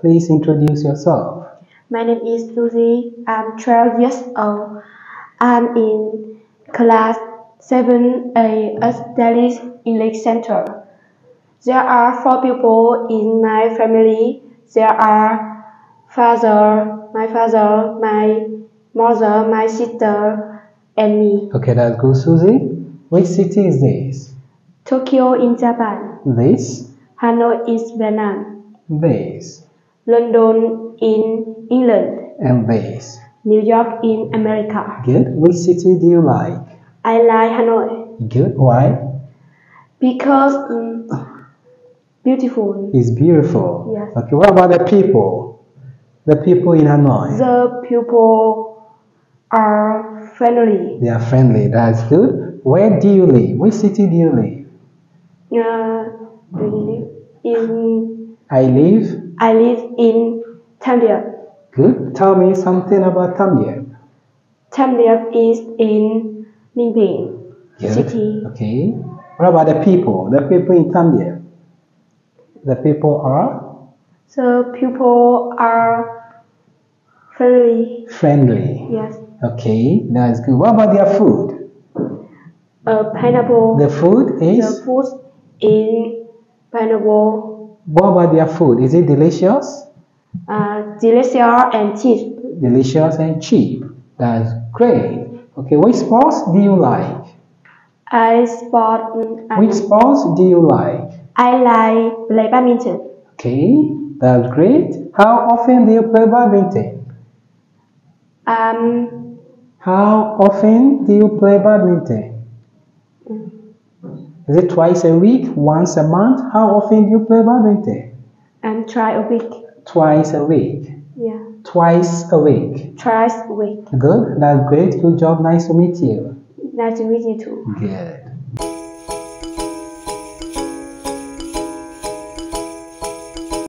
Please introduce yourself. My name is Susie. I'm 12 years old. I'm in class 7A at Delhi English Center. There are 4 people in my family. There are my father, my mother, my sister, and me. Okay, that's good, Susie. Which city is this? Tokyo in Japan. This? Hanoi is Vietnam. This? London in England. And this? New York in America. Good. Which city do you like? I like Hanoi. Good. Why? Because beautiful. It's beautiful. Yes. Okay, what about the people? The people in Hanoi? The people are friendly. They are friendly. That's good. Where do you live? Which city do you live? I live in Tam Điệp. Good. Tell me something about Tam Điệp. Tam Điệp is in Ninh Bình Good. city. Okay. What about the people? The people in Tam Điệp? The people are? The people are friendly. Friendly. Yes. Okay, that's good. What about their food? Pineapple. The food is? The food in pineapple. What about their food? Is it delicious? Delicious and cheap. Delicious and cheap. That's great. Okay, which sports do you like? Which sports do you like? I like play badminton. Okay, that's great. How often do you play badminton? How often do you play badminton? Is it twice a week? Once a month? How often do you play badminton? Twice a week. Twice a week. Yeah. Twice a week. Twice a week. Good. That's great. Good job. Nice to meet you. Nice to meet you too. Good.